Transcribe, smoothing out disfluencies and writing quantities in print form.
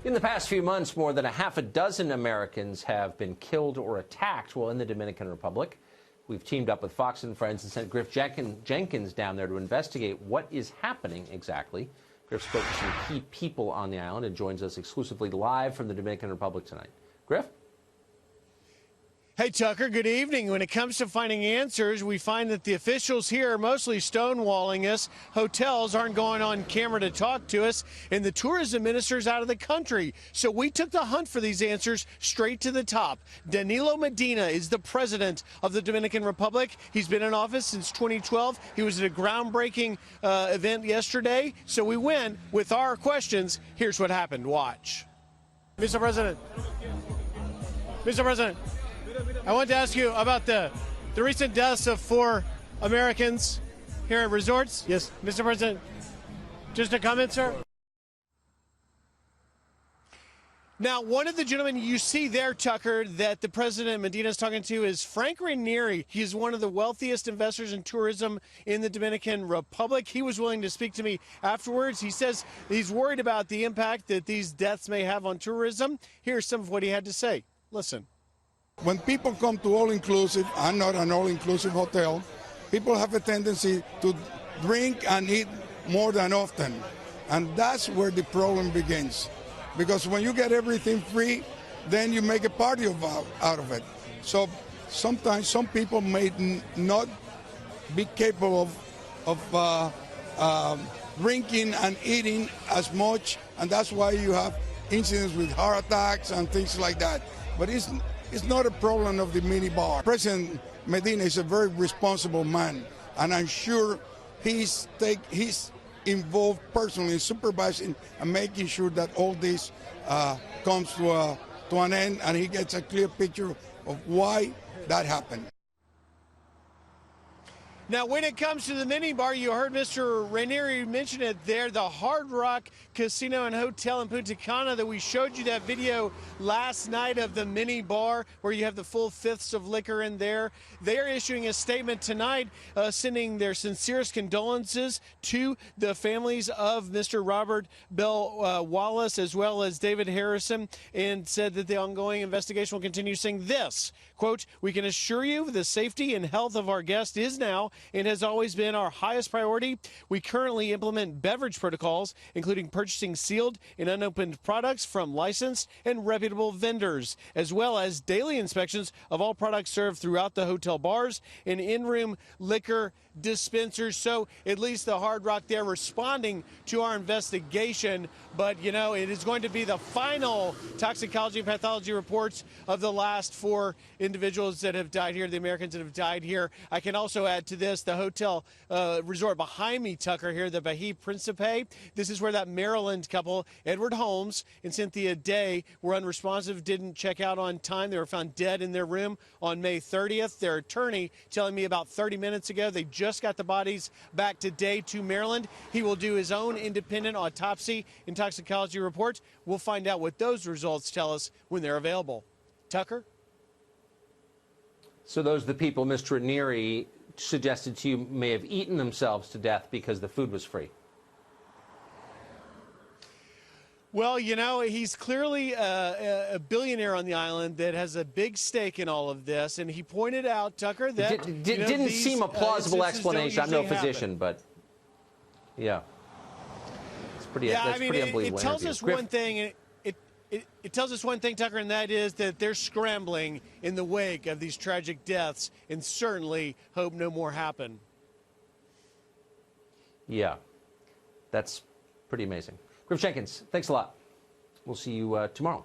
In the past few months, more than a half a dozen Americans have been killed or attacked while in the Dominican Republic. We've teamed up with Fox and Friends and sent Griff Jenkins down there to investigate what is happening exactly. Griff spoke to some key people on the island and joins us exclusively live from the Dominican Republic tonight. Griff? Hey, Tucker, good evening. When it comes to finding answers, we find that the officials here are mostly stonewalling us. Hotels aren't going on camera to talk to us, and the tourism minister's out of the country. So we took the hunt for these answers straight to the top. Danilo Medina is the president of the Dominican Republic. He's been in office since 2012. He was at a groundbreaking event yesterday. So we went with our questions. Here's what happened. Watch. Mr. President. Mr. President. I want to ask you about the recent deaths of 4 Americans here at resorts. Yes. Mr. President, just a comment, sir. Now, one of the gentlemen you see there, Tucker, that the President Medina is talking to is Frank Ranieri. He's one of the wealthiest investors in tourism in the Dominican Republic. He was willing to speak to me afterwards. He says he's worried about the impact that these deaths may have on tourism. Here's some of what he had to say. Listen. When people come to all-inclusive, I'm not an all-inclusive hotel, people have a tendency to drink and eat more than often. And that's where the problem begins. Because when you get everything free, then you make a party out of it. So sometimes some people may not be capable of drinking and eating as much, and that's why you have incidents with heart attacks and things like that. But it's not a problem of the minibar. President Medina is a very responsible man, and I'm sure he's involved personally in supervising and making sure that all this comes to an end, and he gets a clear picture of why that happened. Now, when it comes to the minibar, you heard Mr. Ranieri mention it there, the Hard Rock Casino and Hotel in Punta Cana that we showed you that video last night of the minibar where you have the full fifths of liquor in there. They are issuing a statement tonight sending their sincerest condolences to the families of Mr. Robert Bell Wallace as well as David Harrison, and said that the ongoing investigation will continue, saying this, quote, "We can assure you the safety and health of our guests is now and has always been our highest priority. We currently implement beverage protocols, including purchasing sealed and unopened products from licensed and reputable vendors, as well as daily inspections of all products served throughout the hotel bars and in-room liquor dispensers." So at least the Hard Rock there responding to our investigation. But, you know, it is going to be the final toxicology and pathology reports of the last 4 individuals that have died here, the Americans that have died here. I can also add to this the hotel resort behind me, Tucker, here, the Bahia Principe. This is where that Maryland couple, Edward Holmes and Cynthia Day, were unresponsive, didn't check out on time. They were found dead in their room on May 30th. Their attorney telling me about 30 minutes ago they just got the bodies back today to Maryland. He will do his own independent autopsy and toxicology report. We'll find out what those results tell us when they're available. Tucker? So those are the people Mr. Ranieri suggested to you may have eaten themselves to death because the food was free. Well, you know, he's clearly a billionaire on the island that has a big stake in all of this, and he pointed out, Tucker, that didn't seem a plausible explanation. I'm no physician, but yeah, it's pretty. Yeah, that's I mean, pretty unbelievable. It tells us one thing. It tells us one thing, Tucker, and that is that they're scrambling in the wake of these tragic deaths, and certainly hope no more happen. Yeah, that's pretty amazing. Griff Jenkins, thanks a lot. We'll see you tomorrow.